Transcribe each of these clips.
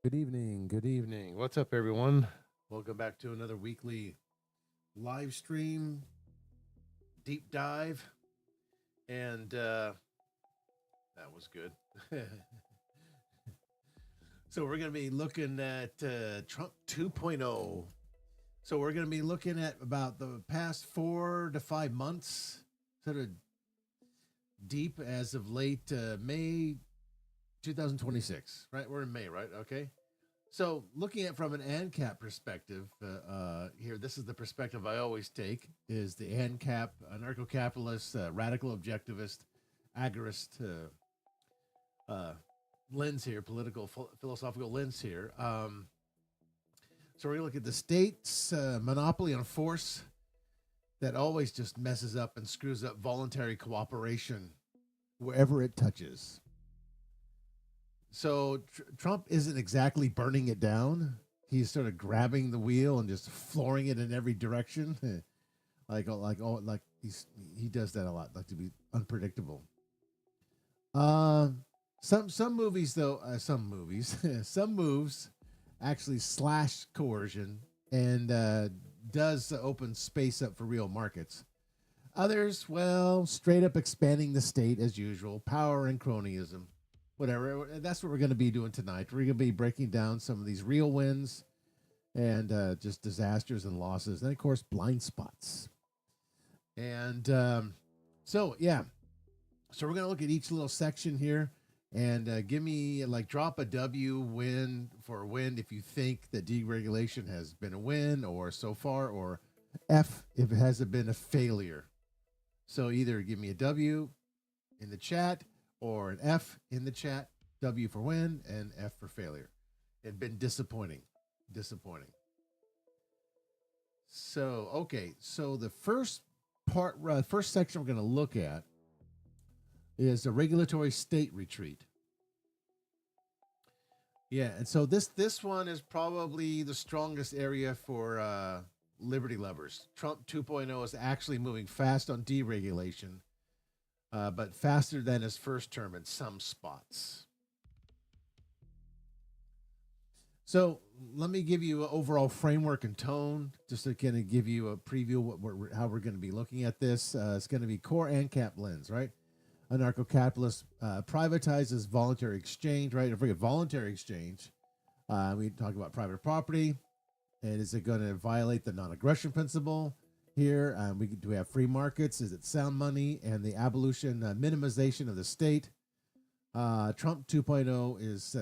Good evening. Good evening. What's up, everyone? Welcome back to another weekly live stream, deep dive, and that was good. So we're going to be looking at Trump 2.0. So we're going to be looking at about the past 4 to 5 months, sort of deep as of late May 2026. Right, we're in May, right? Okay. So, looking at from an ANCAP perspective, here, this is the perspective I always take: is the ANCAP, anarcho-capitalist, radical objectivist, agorist uh, lens here, political philosophical lens here. So we're gonna look at the state's monopoly on force that always just messes up and screws up voluntary cooperation wherever it touches. So Trump isn't exactly burning it down. He's sort of grabbing the wheel and just flooring it in every direction, like he does that a lot, like to be unpredictable. Uh, some movies though, some movies, some moves actually slash coercion and does open space up for real markets. Others, well, straight up expanding the state as usual, power and cronyism. Whatever. That's what we're going to be doing tonight. We're going to be breaking down some of these real wins and just disasters and losses, and of course, blind spots. And yeah. So we're going to look at each little section here and give me, drop a W win for a win if you think that deregulation has been a win or so far, or F if it hasn't been a failure. So either give me a W in the chat or an F in the chat. W for win and F for failure. It's been disappointing. Disappointing. So, okay. So the first first section we're going to look at is a regulatory state retreat. Yeah, and so this one is probably the strongest area for liberty lovers. Trump 2.0 is actually moving fast on deregulation, but faster than his first term in some spots. So let me give you an overall framework and tone, just to kind of give you a preview of how we're going to be looking at this. It's going to be core ANCAP lens, right? Anarcho-capitalist privatizes voluntary exchange, right? If we get voluntary exchange, we talk about private property, and is it going to violate the non-aggression principle? Here, do we have free markets? Is it sound money? And the abolition, minimization of the state. Trump 2.0 is,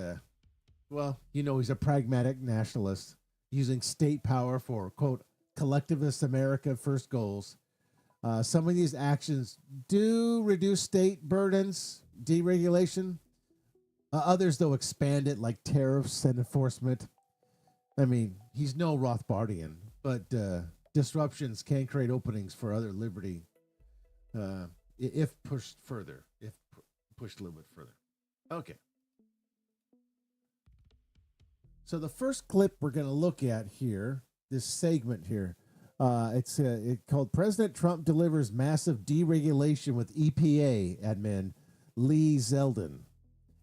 he's a pragmatic nationalist using state power for, quote, collectivist America first goals. Some of these actions do reduce state burdens, deregulation. Others, though, expand it, like tariffs and enforcement. I mean, he's no Rothbardian, but disruptions can create openings for other liberty if pushed further, if pushed a little bit further. Okay. So the first clip we're going to look at here, this segment here, it's called President Trump Delivers Massive Deregulation with EPA admin Lee Zeldin.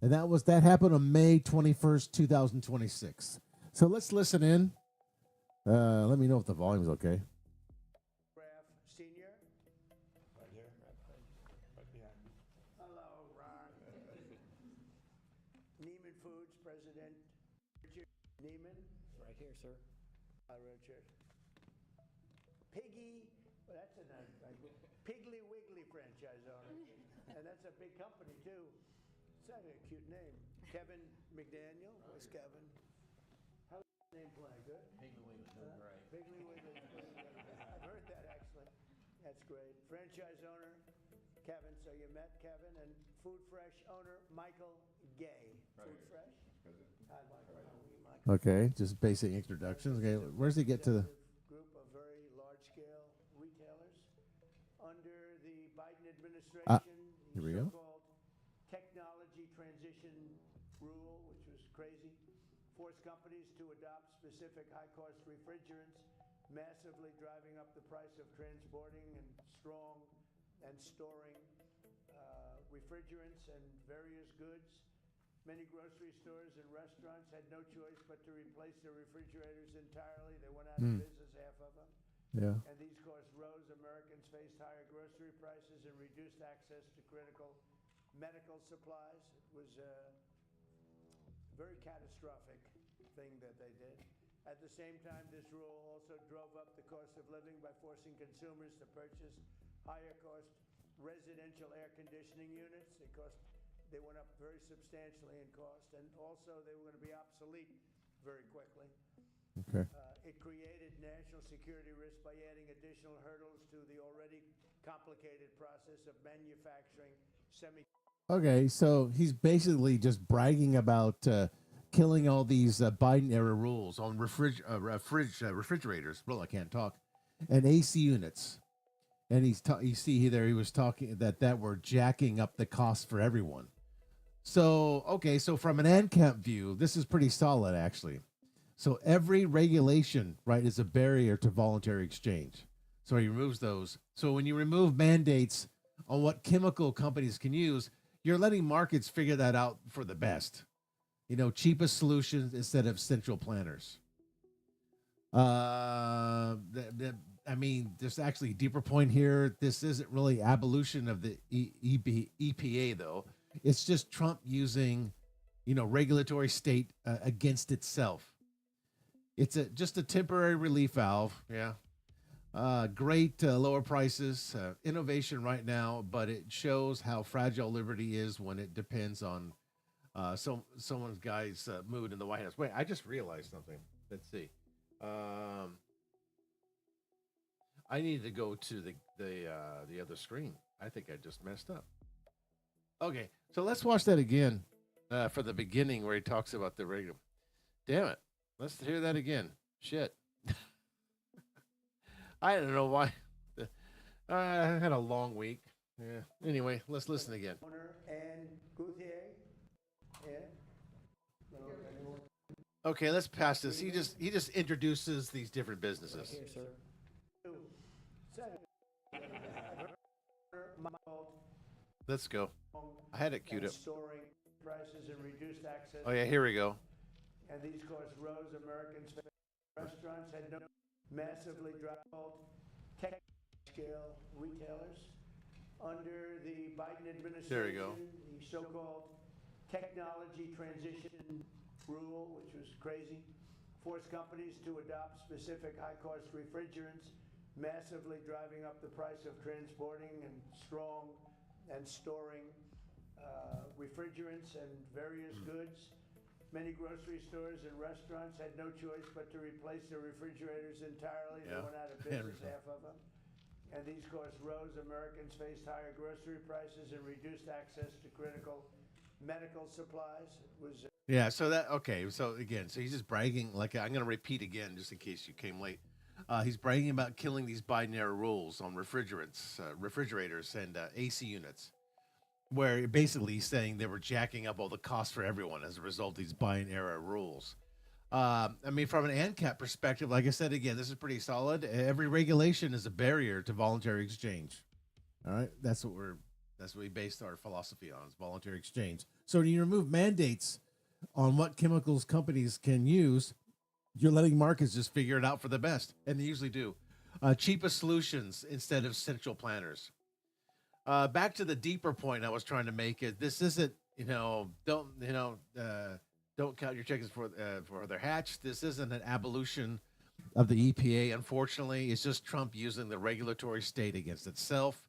And that happened on May 21st, 2026. So let's listen in. Let me know if the volume's okay. Senior. Right here, right behind me. Hello, Ron. Neiman Foods President Richard Neiman. Right here, sir. Hi, Richard. Piggy, well, that's a nice, Piggly Wiggly franchise owner. And that's a big company, too. It's not a cute name. Kevin McDaniel. Where's Kevin? How's the name playing? Good? Piggly Wiggly, doing great. Piggly Wiggly. I've heard that, actually. That's great. Franchise owner, Kevin. So you met Kevin. And Food Fresh owner, Michael Gay. Food Fresh? Hi, Michael. How are you, Michael? Okay, just basic introductions. Okay, where's he get to the... Group of very large-scale retailers under the Biden administration. Here we go. So-called technology transition rule, which was crazy, forced companies to adopt specific high-cost refrigerants, massively driving up the price of transporting and storing refrigerants and various goods. Many grocery stores and restaurants had no choice but to replace their refrigerators entirely. They went out of business, half of them. Yeah. And these costs rose. Americans faced higher grocery prices and reduced access to critical medical supplies. It was a very catastrophic thing that they did. At the same time, this rule also drove up the cost of living by forcing consumers to purchase higher cost residential air conditioning units. They went up very substantially in cost, and also they were going to be obsolete very quickly. Okay. It created national security risk by adding additional hurdles to the already complicated process of manufacturing Okay, so he's basically just bragging about killing all these Biden era rules on refrigerators. Well, I can't talk, and AC units. And you see there he was talking that were jacking up the cost for everyone. So okay, so from an Ancap view, this is pretty solid actually. So every regulation, right, is a barrier to voluntary exchange. So he removes those. So when you remove mandates on what chemical companies can use, you're letting markets figure that out for the best. You know, cheapest solutions instead of central planners. I mean, there's actually a deeper point here. This isn't really abolition of the EPA, though. It's just Trump using, regulatory state against itself. It's just a temporary relief valve. Yeah. Great lower prices, innovation right now, but it shows how fragile liberty is when it depends on someone's guy's mood in the White House. Wait, I just realized something. Let's see. I need to go to the other screen. I think I just messed up. Okay, so let's watch that again for the beginning where he talks about the regular. Damn it. Let's hear that again. Shit. I don't know why. I had a long week. Yeah. Anyway, let's listen again. And Guthier. Yeah. Okay, let's pass this. He just introduces these different businesses. Here, sir. Let's go. I had it queued up. Storing prices and reduced access. Oh yeah, here we go. And these costs rose. Americans, restaurants had no massively dropped tech scale retailers under the Biden administration. There you go. The so-called technology transition rule, which was crazy, forced companies to adopt specific high-cost refrigerants, massively driving up the price of transporting and storing refrigerants and various goods. Many grocery stores and restaurants had no choice but to replace their refrigerators entirely. They went out of business, half of them. And these costs rose. Americans faced higher grocery prices and reduced access to critical medical supplies. It was Yeah, so he's just bragging, like I'm going to repeat again just in case you came late. He's bragging about killing these Biden era rules on refrigerators and AC units, where basically he's saying they were jacking up all the costs for everyone as a result of these Biden era rules. I mean, from an ANCAP perspective, like I said, again, this is pretty solid. Every regulation is a barrier to voluntary exchange. All right, that's what we based our philosophy on, is voluntary exchange. So when you remove mandates on what chemicals companies can use, you're letting markets just figure it out for the best, and they usually do. Cheapest solutions instead of central planners. Back to the deeper point I was trying to make is this isn't, don't count your chickens for they're hatched. This isn't an abolition of the EPA, unfortunately. It's just Trump using the regulatory state against itself.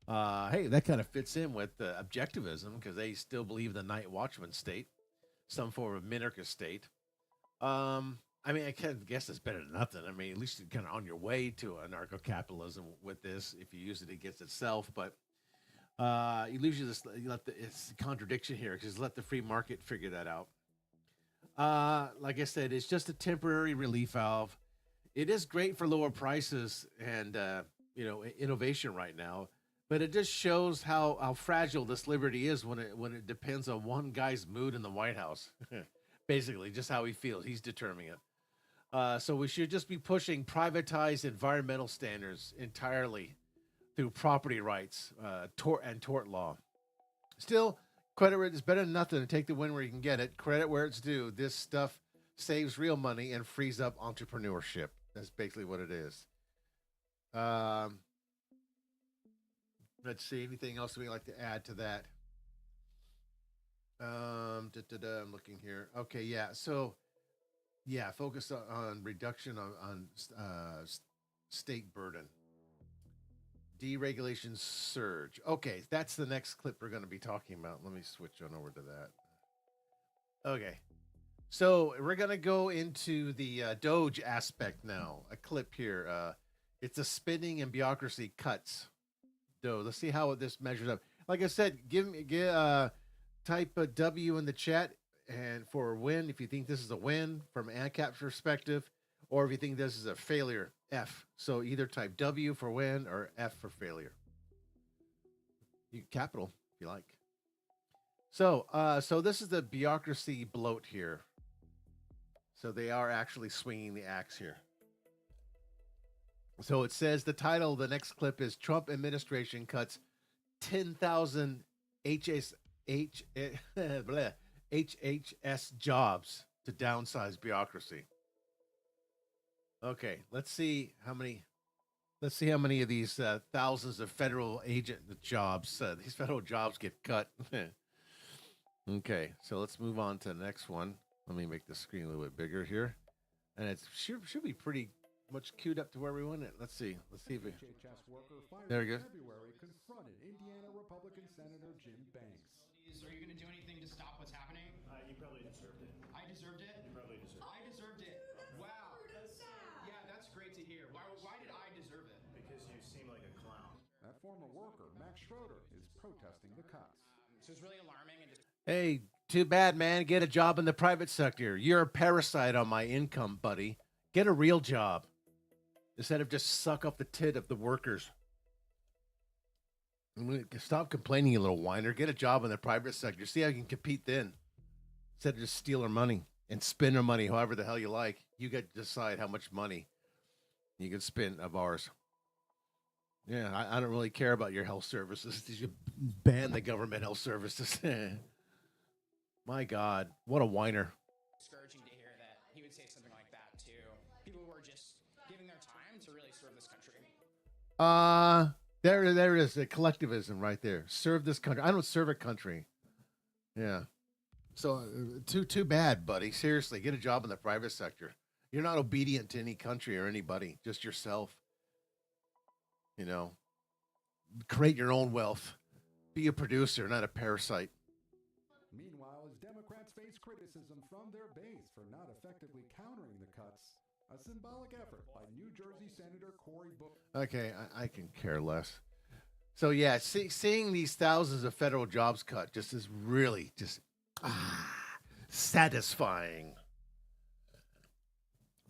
Hey, that kind of fits in with objectivism because they still believe the night watchman state, some form of minarchist state. I mean, I guess it's better than nothing. I mean, at least you're kind of on your way to anarcho-capitalism with this if you use it against itself. But it's a contradiction here because let the free market figure that out. Like I said, it's just a temporary relief valve. It is great for lower prices and innovation right now, but it just shows how fragile this liberty is when it depends on one guy's mood in the White House. Basically, just how he feels. He's determining it. So we should just be pushing privatized environmental standards entirely through property rights, tort law. Still, Credit where it's better than nothing. To take the win where you can get it. Credit where it's due. This stuff saves real money and frees up entrepreneurship. That's basically what it is. Let's see. Anything else we'd like to add to that? I'm looking here. Okay, yeah. So, yeah, focus on reduction on state burden. Deregulation surge. Okay, that's the next clip we're going to be talking about. Let me switch on over to that. Okay. So we're going to go into the Doge aspect now. A clip here. It's a spending and bureaucracy cuts. Doge. Let's see how this measures up. Like I said, type a W in the chat and for a win if you think this is a win from Ancap's perspective, or if you think this is a failure, F. So either type W for win or F for failure. You capital if you like. So this is the bureaucracy bloat here. So they are actually swinging the axe here. So it says the title of the next clip is Trump administration cuts 10,000 HHS jobs to downsize bureaucracy. Okay, let's see how many of these thousands of federal agent jobs, these federal jobs get cut. Okay, so let's move on to the next one. Let me make the screen a little bit bigger here. And it should be pretty much queued up to where we want it. Let's see. If we... There we go. February confronted Indiana Republican Senator Jim Banks. Are you going to do anything to stop what's happening? You probably deserved it. I deserved it? You probably deserved it. I deserved it. Wow. Yeah, that's great to hear. Why did I deserve it? Because you seem like a clown. That former worker, Max Schroeder, is protesting the cuts. So it's really alarming and just Hey, too bad, man. Get a job in the private sector. You're a parasite on my income, buddy. Get a real job instead of just suck up the tit of the workers. Stop complaining, you little whiner. Get a job in the private sector. See how you can compete then instead of just steal our money and spend our money however the hell you like. You get to decide how much money you can spend of ours. Yeah, I don't really care about your health services. You should ban the government health services. My God, what a whiner. discouraging to hear that he would say something like that to people who are just giving their time to really serve this country. There it is, the collectivism right there. Serve this country. I don't serve a country. Yeah. So too bad, buddy. Seriously, get a job in the private sector. You're not obedient to any country or anybody, just yourself. You know, create your own wealth. Be a producer, not a parasite. Meanwhile, as Democrats face criticism from their base for not effectively countering the cuts, a symbolic effort by New Jersey Senator Cory Booker. Okay, I can care less. So yeah, seeing these thousands of federal jobs cut just is really just satisfying.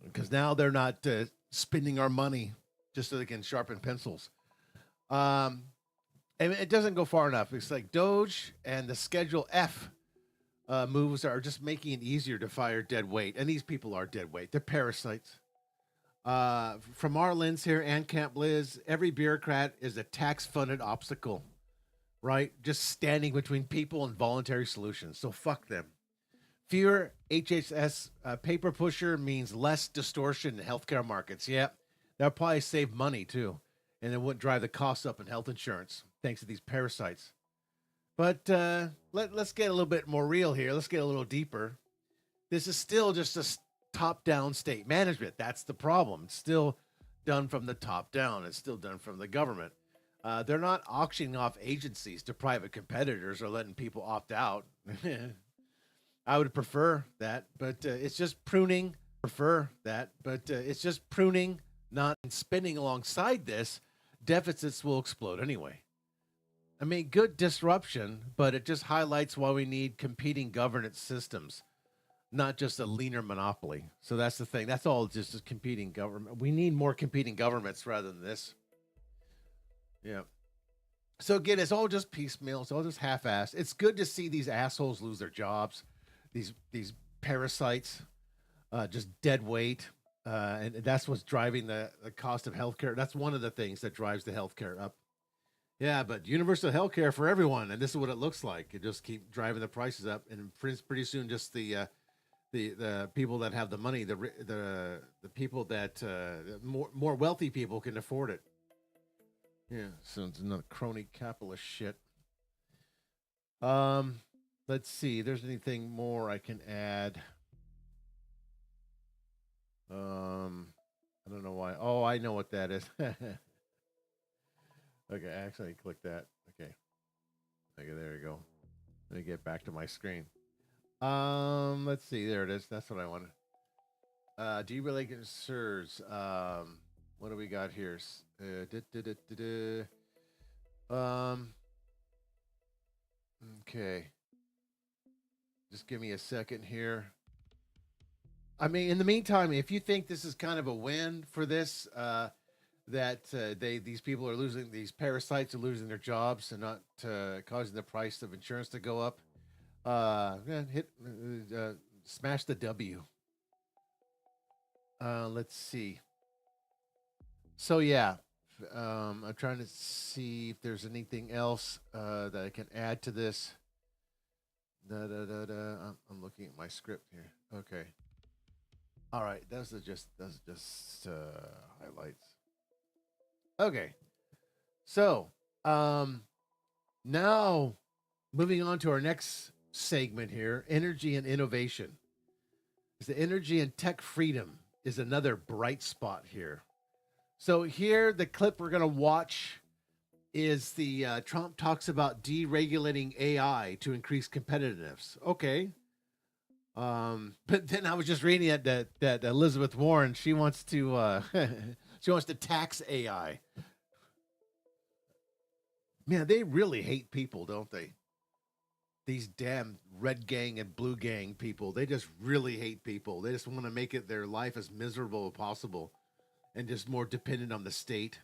Because now they're not spending our money just so they can sharpen pencils. And it doesn't go far enough. It's like Doge and the Schedule F moves are just making it easier to fire dead weight. And these people are dead weight. They're parasites. From our lens here, Ancap Liz, every bureaucrat is a tax-funded obstacle, right? Just standing between people and voluntary solutions. So fuck them. Fewer HHS paper pusher means less distortion in healthcare markets. Yeah, that'll probably save money too. And it wouldn't drive the costs up in health insurance thanks to these parasites. But let's get a little bit more real here. Let's get a little deeper. This is still just a top-down state management. That's the problem. It's still done from the top down. It's still done from the government. They're not auctioning off agencies to private competitors or letting people opt out. I would prefer that, but it's just pruning. It's just pruning, not spending alongside this. Deficits will explode anyway. I mean, good disruption, but it just highlights why we need competing governance systems, not just a leaner monopoly. So that's the thing. That's all just a competing government. We need more competing governments rather than this. Yeah. So again, it's all just piecemeal. It's all just half-assed. It's good to see these assholes lose their jobs. These parasites, just dead weight. And that's what's driving the cost of healthcare. That's one of the things that drives the healthcare up. Yeah, but universal health care for everyone, and this is what it looks like. It just keep driving the prices up, and pretty soon, just the people that have the money, the people that more wealthy people can afford it. Yeah, so it's another crony capitalist shit. Let's see. If there's anything more I can add? I don't know why. Oh, I know what that is. Okay, actually, click that. Okay, there you go. Let me get back to my screen. Let's see. There it is. That's what I wanted. Deregulation concerns. What do we got here? Okay. Just give me a second here. I mean, in the meantime, if you think this is kind of a win for this, these people are losing, these parasites are losing their jobs and not causing the price of insurance to go up, smash the W. Let's see. So yeah, I'm trying to see if there's anything else that I can add to this. I'm looking at my script here. Okay. All right, those are just highlights. Okay, so now moving on to our next segment here, energy and innovation. The energy and tech freedom is another bright spot here. So here, the clip we're going to watch is the Trump talks about deregulating AI to increase competitiveness. Okay. But then I was just reading that Elizabeth Warren, she wants to she wants to tax AI. Man, they really hate people, don't they? These damn red gang and blue gang people, they just really hate people. They just want to make it their life as miserable as possible and just more dependent on the state.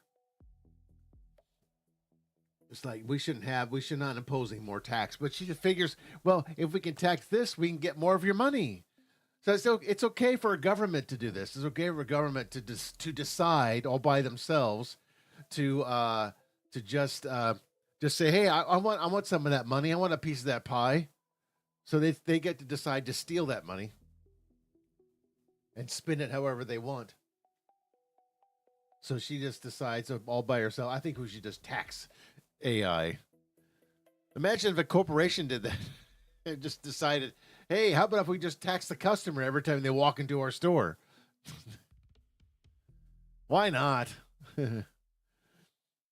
It's like we should not imposing more tax, but she just figures, well, if we can tax this, we can get more of your money. So it's okay for a government to do this. It's okay for a government to decide all by themselves to just say, hey, I want some of that money. I want a piece of that pie. So they get to decide to steal that money and spend it however they want. So she just decides all by herself. I think we should just tax AI. Imagine if a corporation did that and just decided, hey, how about if we just tax the customer every time they walk into our store? Why not?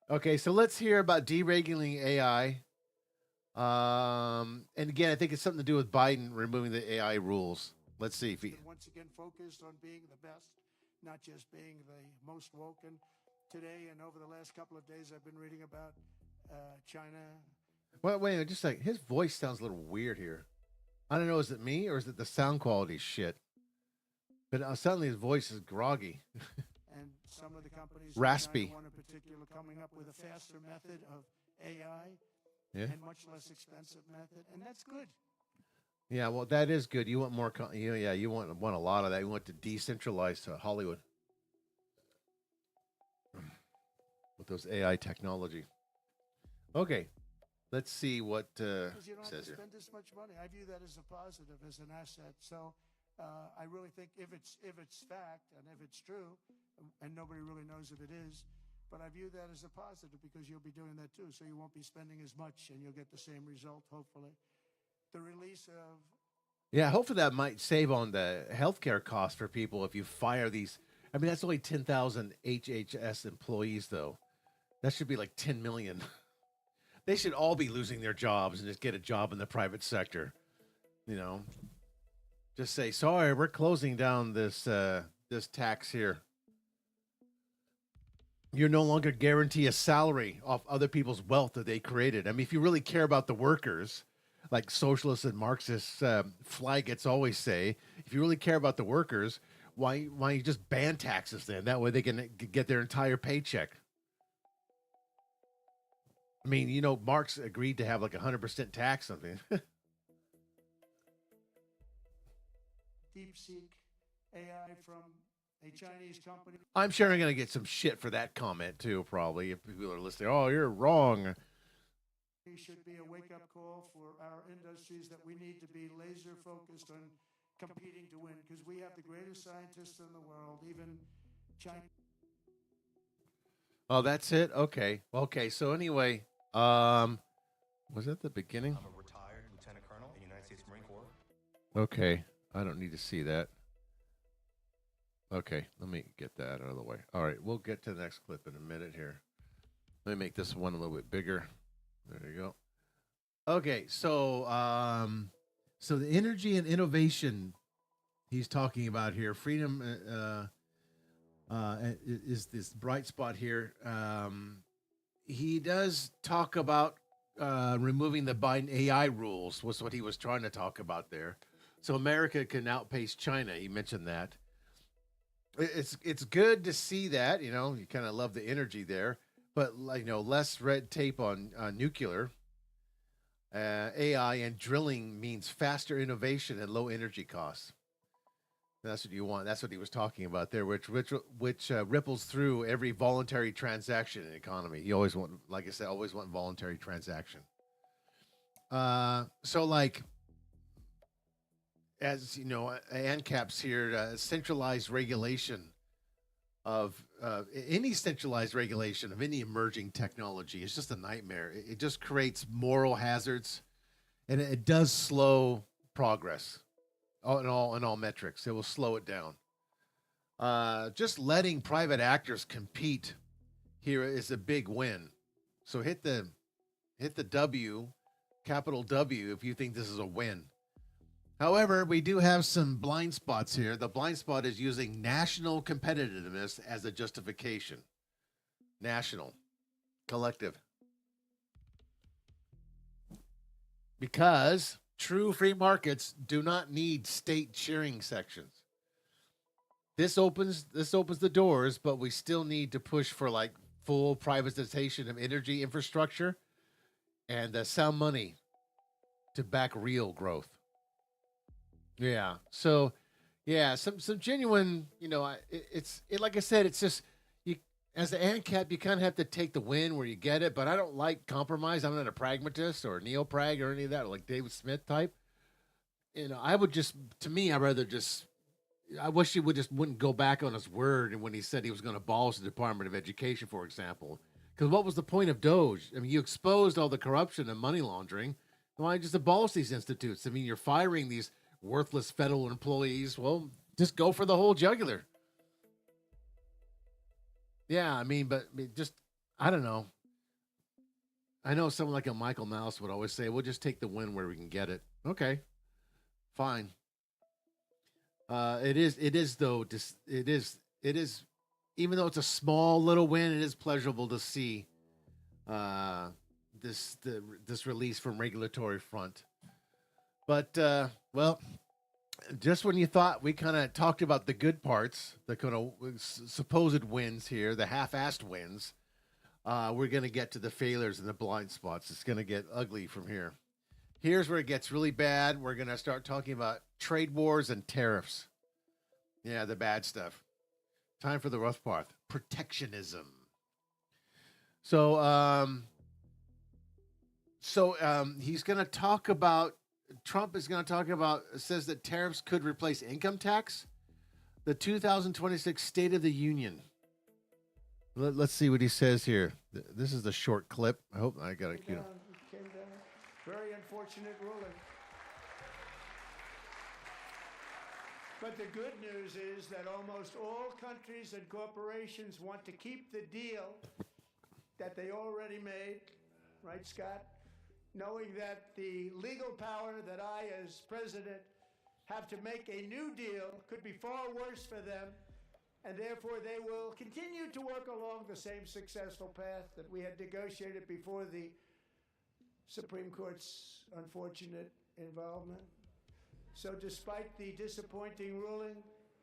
Okay, so let's hear about deregulating AI. And again, I think it's something to do with Biden removing the AI rules. Let's see if he once again focused on being the best, not just being the most woken. Today and over the last couple of days, I've been reading about China. Well, wait, just like his voice sounds a little weird here. I don't know, is it me or is it the sound quality shit? But suddenly his voice is groggy. And some of the companies, raspy. One in particular, coming up with a faster method of AI, Yeah, and much less expensive method, and that's good. yeah. Well, that is good. You want more? You want a lot of that. You want to decentralize to Hollywood with those AI technology. Okay, let's see what Because you don't have says to here. spend this much money. I view that as a positive, as an asset. So I really think if it's fact and if it's true, and nobody really knows if it is, but I view that as a positive because you'll be doing that too. So you won't be spending as much and you'll get the same result, hopefully. The release of... Yeah, hopefully that might save on the healthcare costs for people if you fire these. I mean, that's only 10,000 HHS employees, though. That should be like 10 million. They should all be losing their jobs and just get a job in the private sector. You know, just say, sorry, we're closing down this tax here. You're no longer guarantee a salary off other people's wealth that they created. I mean, if you really care about the workers, like socialists and Marxists, Flagets always say, if you really care about the workers, why you just ban taxes then? That way they can get their entire paycheck. I mean, you know, Marx agreed to have like 100% tax something. DeepSeek AI from a Chinese company I'm sure I'm going to get some shit for that comment too, probably, if people are listening. Oh, you're wrong. should be a wake-up call for our industries that we need to be laser focused on competing to win because we have the greatest scientists in the world, even China. Oh, that's it? Okay. Okay, so anyway, was that the beginning? I'm a retired lieutenant colonel in the United States Marine Corps. Okay, I don't need to see that. Okay, let me get that out of the way. All right, we'll get to the next clip in a minute here. Let me make this one a little bit bigger. There you go. Okay, so so the energy and innovation he's talking about here, freedom is this bright spot here. He does talk about removing the Biden AI rules, was what he was trying to talk about there. So America can outpace China. He mentioned that. It's good to see that, you know, you kind of love the energy there, but like, you know, less red tape on nuclear. AI and drilling means faster innovation and low energy costs. That's what you want. That's what he was talking about there, which ripples through every voluntary transaction in the economy. You always want, like I said, always want voluntary transaction. So like, as you know, ANCAPs here, centralized regulation of any centralized regulation of any emerging technology is just a nightmare. It just creates moral hazards, and it does slow progress in all metrics. It will slow it down. Just letting private actors compete here is a big win. So hit the W, capital W, if you think this is a win. However, we do have some blind spots here. The blind spot is using national competitiveness as a justification. National, collective. Because true free markets do not need state sharing sections. This opens the doors, but we still need to push for like full privatization of energy infrastructure and sound money to back real growth. Yeah. So, yeah, some genuine, you know, it's like I said, it's just you as an ANCAP, you kind of have to take the win where you get it. But I don't like compromise. I'm not a pragmatist or neo-prag or any of that, like David Smith type. You know, I would just, to me, I'd rather just. I wish he wouldn't go back on his word and when he said he was going to abolish the Department of Education, for example. Because what was the point of Doge? I mean, you exposed all the corruption and money laundering. Why just abolish these institutes? I mean, you're firing these worthless federal employees. Well, just go for the whole jugular. Yeah, I mean, but just, I don't know. I know someone like a Michael Mouse would always say, we'll just take the win where we can get it. Okay, fine. It is though, even though it's a small little win, it is pleasurable to see this release from regulatory front. But, well, just when you thought we kind of talked about the good parts, the kind of supposed wins here, the half-assed wins, we're going to get to the failures and the blind spots. It's going to get ugly from here. Here's where it gets really bad. We're going to start talking about trade wars and tariffs. Yeah, the bad stuff. Time for the rough part. Protectionism. So he's going to talk about, Trump is going to talk about, says that tariffs could replace income tax. The 2026 State of the Union. Let's see what he says here. This is the short clip. I hope I got it. Came down. Very unfortunate ruling. But the good news is that almost all countries and corporations want to keep the deal that they already made, right, Scott? Knowing that the legal power that I, as president, have to make a new deal could be far worse for them, and therefore they will continue to work along the same successful path that we had negotiated before the Supreme Court's unfortunate involvement. So despite the disappointing ruling,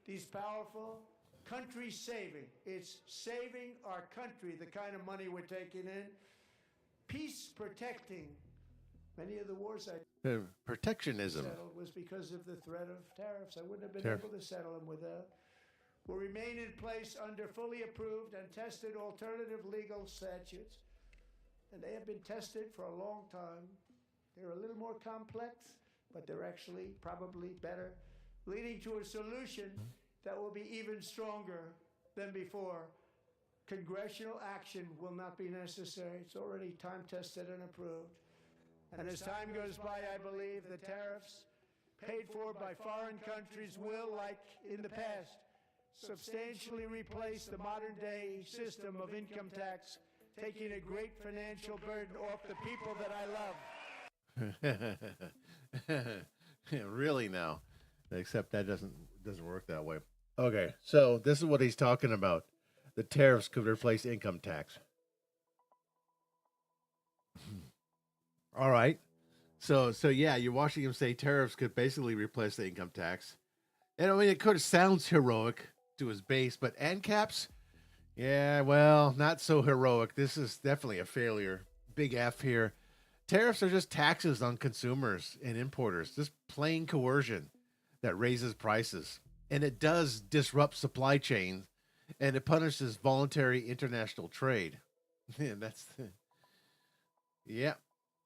these powerful country saving, it's saving our country, the kind of money we're taking in, peace protecting. Many of the wars I protectionism settled was because of the threat of tariffs. I wouldn't have been able to settle them without will remain in place under fully approved and tested alternative legal statutes. And they have been tested for a long time. They're a little more complex, but they're actually probably better, leading to a solution that will be even stronger than before. Congressional action will not be necessary. It's already time-tested and approved. And as time goes by, I believe the tariffs paid for by foreign countries will, like in the past, substantially replace the modern-day system of income tax, taking a great financial burden off the people that I love. Really now, except that doesn't work that way. Okay, so this is what he's talking about. The tariffs could replace income tax. All right. So yeah, you're watching him say tariffs could basically replace the income tax. And I mean, it sounds heroic to his base, but ancaps, yeah, well, not so heroic. This is definitely a failure. Big F here. Tariffs are just taxes on consumers and importers, just plain coercion that raises prices. And it does disrupt supply chains, and it punishes voluntary international trade. And that's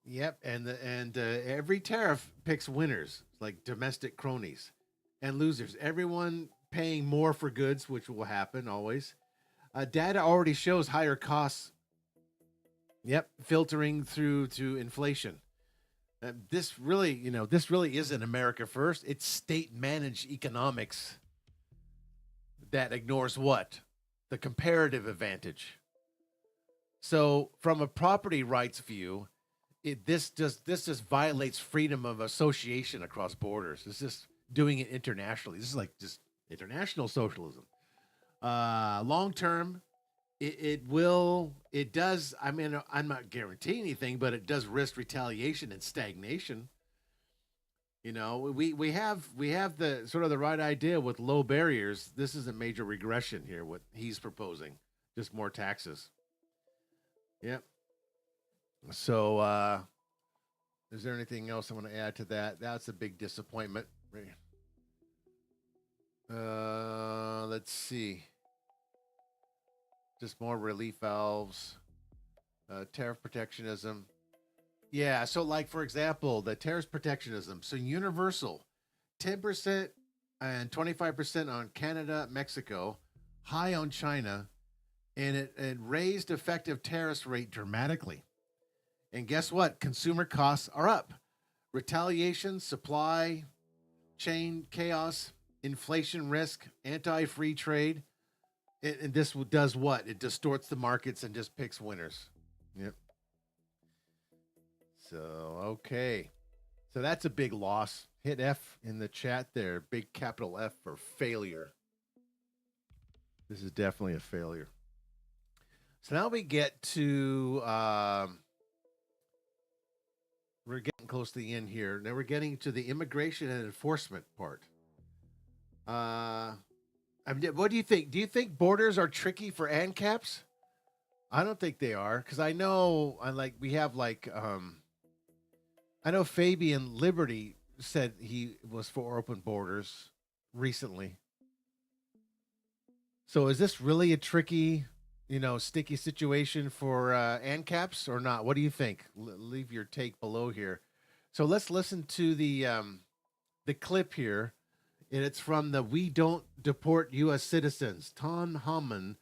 Yep, and every tariff picks winners, like domestic cronies, and losers. Everyone paying more for goods, which will happen always. Data already shows higher costs. Yep, filtering through to inflation. This really isn't America first. It's state-managed economics that ignores what? The comparative advantage. So, from a property rights view, this just violates freedom of association across borders. It's just doing it internationally. This is like just international socialism. Long term, it does. I mean, I'm not guaranteeing anything, but it does risk retaliation and stagnation. You know, we have the sort of the right idea with low barriers. This is a major regression here. What he's proposing, just more taxes. Yep. So, is there anything else I want to add to that? That's a big disappointment. Let's see. Just more relief valves, tariff protectionism. Yeah, so like, for example, the tariff protectionism. So universal, 10% and 25% on Canada, Mexico, high on China, and it raised effective tariff rate dramatically. And guess what? Consumer costs are up. Retaliation, supply chain chaos, inflation risk, anti-free trade. And this does what? It distorts the markets and just picks winners. Yep. So, okay. So that's a big loss. Hit F in the chat there. Big capital F for failure. This is definitely a failure. So now we get to... we're getting close to the end here. Now we're getting to the immigration and enforcement part. I mean, what do you think? Do you think borders are tricky for ANCAPs? I don't think they are, because I know, I know Fabian Liberty said he was for open borders recently. So is this really a tricky, sticky situation for ANCAPs or not? What do you think? Leave your take below here. So let's listen to the clip here, and it's from the We Don't Deport U.S. Citizens. Ton Hammond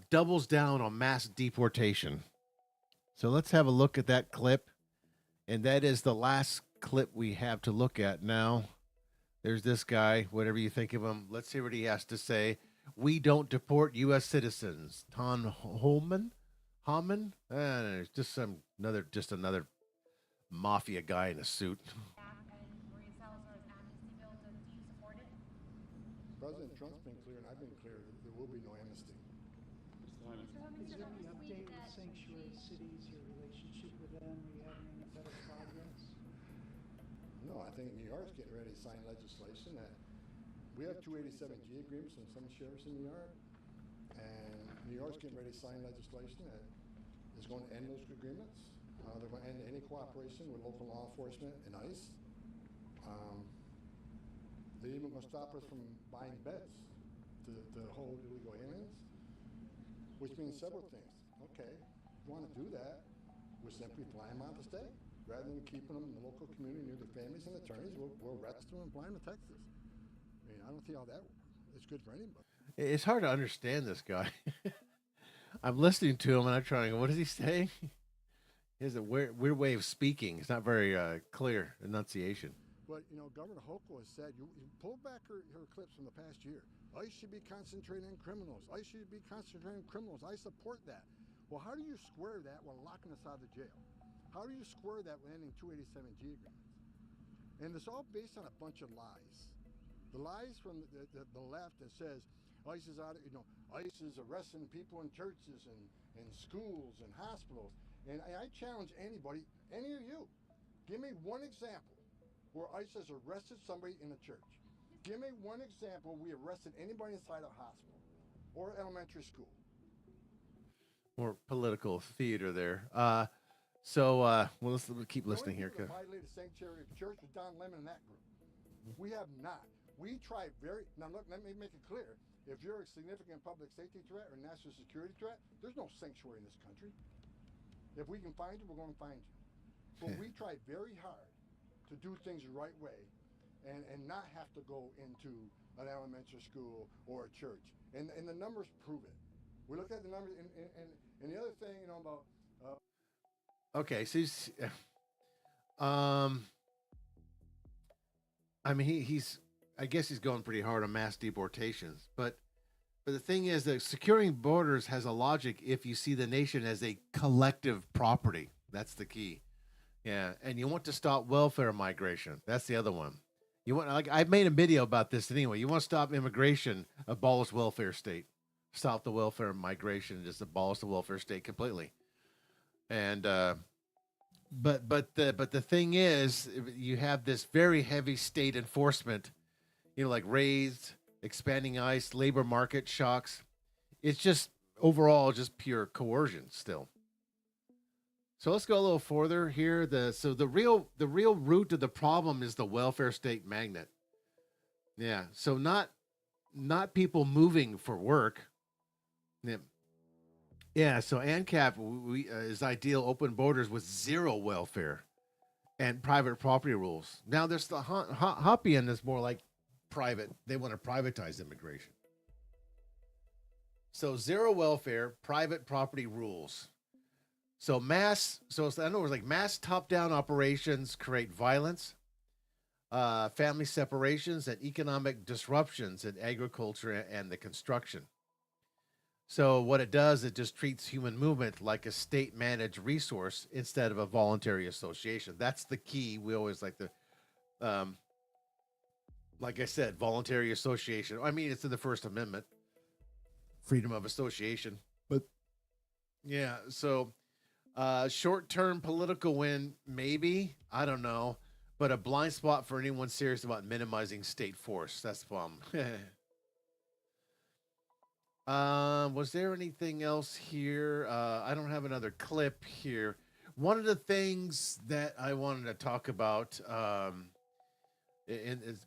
doubles down on mass deportation. So let's have a look at that clip, and that is the last clip we have to look at now. There's this guy, whatever you think of him. Let's see what he has to say. We don't deport U.S. citizens. Ton Hammond? Just another mafia guy in a suit. President Trump's been clear, and I've been clear, that there will be no amnesty. Is there any update with sanctuary cities, your relationship with them? Are you having any better progress? No, I think New York's getting ready to sign legislation that we have 287G agreements from some sheriffs in New York, and New York's getting ready to sign legislation that is going to end those agreements. They're going to end any cooperation with local law enforcement and ICE. They're even going to stop us from buying beds to to hold illegal aliens, which means several things. Okay, if you want to do that, we'll simply fly them out of the state. Rather than keeping them in the local community near their families and attorneys, we'll arrest them and fly them to Texas. I mean, I don't see how that is good for anybody. It's hard to understand this guy. I'm listening to him and I'm trying to go, what is he saying? He has a weird way of speaking. It's not very clear enunciation. But, you know, Governor Hochul has said, you pull back her clips from the past year. ICE should be concentrating on criminals. ICE should be concentrating on criminals. I support that. Well, how do you square that while locking us out of the jail? How do you square that with ending 287G agreements? And it's all based on a bunch of lies. The lies from the left that says ICE is out, ICE is arresting people in churches and schools and hospitals. And I challenge anybody, any of you, give me one example where ICE has arrested somebody in a church. Give me one example we arrested anybody inside a hospital or elementary school. More political theater there. Well, let's keep listening here. Violated the sanctuary of the church with Don Lemon and that group. We have not. We tried now look, let me make it clear. If you're a significant public safety threat or national security threat, there's no sanctuary in this country. If we can find you, we're going to find you. But we tried very hard to do things the right way and not have to go into an elementary school or a church. And the numbers prove it. We look at the numbers, and the other thing, about... Okay, so he's... I mean, he's... I guess he's going pretty hard on mass deportations. But the thing is that securing borders has a logic if you see the nation as a collective property. That's the key. Yeah, and you want to stop welfare migration. That's the other one. You want, like, I made a video about this anyway. You want to stop immigration, abolish welfare state. Stop the welfare migration, just abolish the welfare state completely. And but the thing is, you have this very heavy state enforcement, like raised, expanding ICE, labor market shocks. It's just overall just pure coercion still. So let's go a little further here. The real root of the problem is the welfare state magnet. Yeah. So not people moving for work. Yeah. So Ancap is ideal open borders with zero welfare and private property rules. Now there's the Hoppian is more like private. They want to privatize immigration. So zero welfare, private property rules. So in other words, like mass top-down operations create violence, family separations, and economic disruptions in agriculture and the construction. So what it does, it just treats human movement like a state-managed resource instead of a voluntary association. That's the key. We always like to, like I said, voluntary association. I mean, it's in the First Amendment, freedom of association. But yeah, so short-term political win, maybe, I don't know, but a blind spot for anyone serious about minimizing state force. That's the problem. Was there anything else here? I don't have another clip here. One of the things that I wanted to talk about, is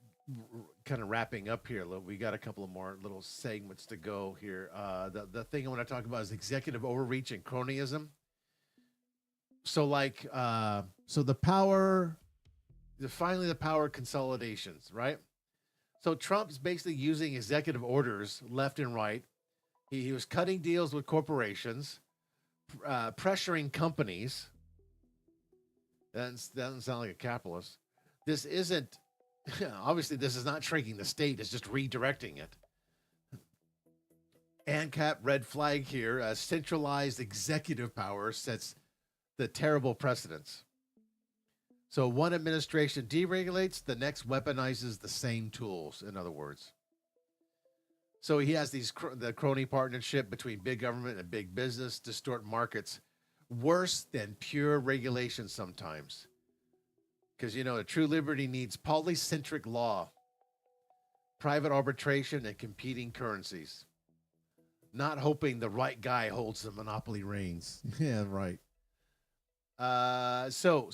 kind of wrapping up here. We got a couple of more little segments to go here. The thing I want to talk about is executive overreach and cronyism. So the power, finally the power consolidations, right? So Trump's basically using executive orders left and right. He was cutting deals with corporations, pressuring companies. That doesn't sound like a capitalist. This isn't, obviously this is not shrinking the state, it's just redirecting it. Ancap red flag here, centralized executive power sets the terrible precedents. So one administration deregulates, the next weaponizes the same tools, in other words. So he has the crony partnership between big government and big business, distort markets, worse than pure regulation sometimes. Because, a true liberty needs polycentric law, private arbitration, and competing currencies. Not hoping the right guy holds the monopoly reins. Yeah, right. So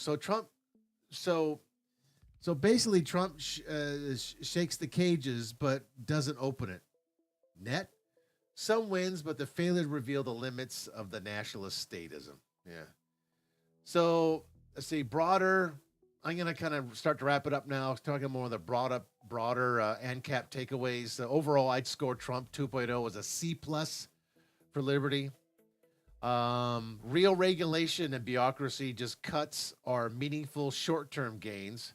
basically Trump shakes the cages, but doesn't open it. net. Some wins, but the failure to reveal the limits of the nationalist statism. Yeah. So let's see, broader. I'm going to kind of start to wrap it up now. Talking more of the broader ANCAP takeaways. Overall, I'd score Trump 2.0 as a C plus for liberty. Real regulation and bureaucracy just cuts our meaningful short-term gains.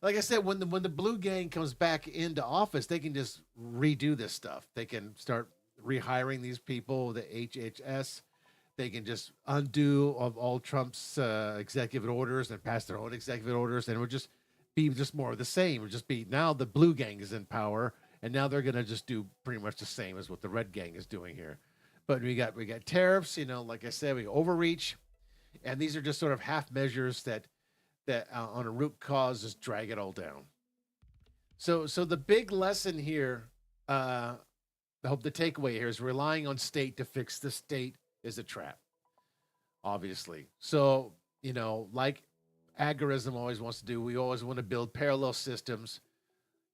Like I said, when the blue gang comes back into office, they can just redo this stuff. They can start rehiring these people, the HHS. They can just undo of all Trump's executive orders and pass their own executive orders, and it would just be just more of the same. It would just be now the blue gang is in power, and now they're going to just do pretty much the same as what the red gang is doing here. But we got tariffs, like I said, we overreach, and these are just sort of half measures that on a root cause just drag it all down. So the big lesson here, I hope the takeaway here is relying on state to fix the state is a trap, obviously. So, like agorism always wants to do, we always want to build parallel systems,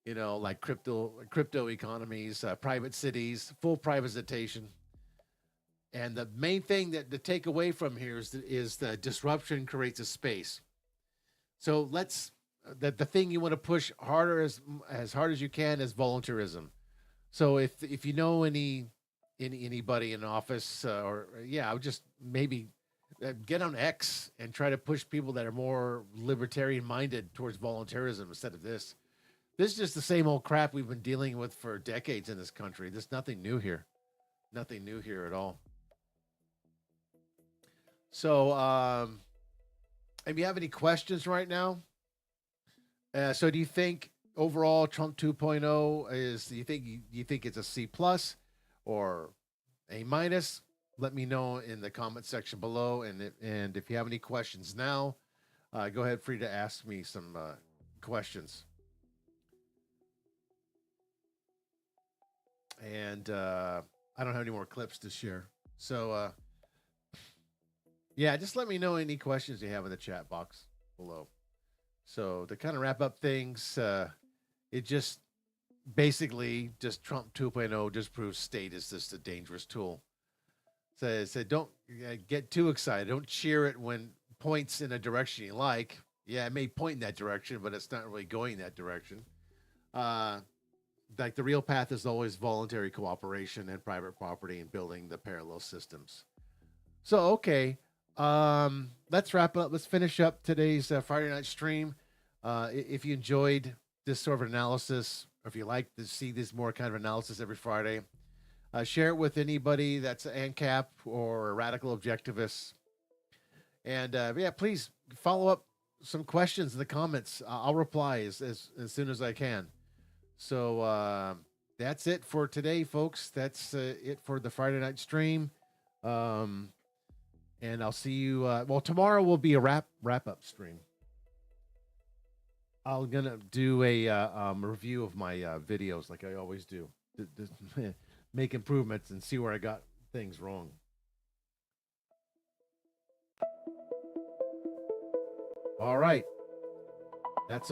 like crypto economies, private cities, full privatization. And the main thing that to take away from here is the disruption creates a space. So the thing you want to push harder as hard as you can is voluntarism. So if you know anybody in office, I would just maybe get on X and try to push people that are more libertarian minded towards voluntarism instead of this. This is just the same old crap we've been dealing with for decades in this country. There's nothing new here. Nothing new here at all. So, if you have any questions right now, so do you think overall Trump 2.0 is? Do you think it's a C plus or A minus? Let me know in the comment section below, and if you have any questions now, go ahead, free to ask me some questions. And I don't have any more clips to share, so. Yeah, just let me know any questions you have in the chat box below. So to kind of wrap up things, it just basically just Trump 2.0 just proves state is just a dangerous tool. So don't get too excited. Don't cheer it when points in a direction you like. Yeah, it may point in that direction, but it's not really going that direction. Like the real path is always voluntary cooperation and private property and building the parallel systems. So, okay. Let's wrap up. Let's finish up today's Friday night stream. If you enjoyed this sort of analysis, or if you like to see this more kind of analysis every Friday, share it with anybody that's an ANCAP or a radical objectivist. And please follow up some questions in the comments. I'll reply as soon as I can. So that's it for today, folks. That's it for the Friday night stream. And I'll see you. Tomorrow will be a wrap up stream. I'm gonna do a review of my videos like I always do. Make improvements and see where I got things wrong. All right.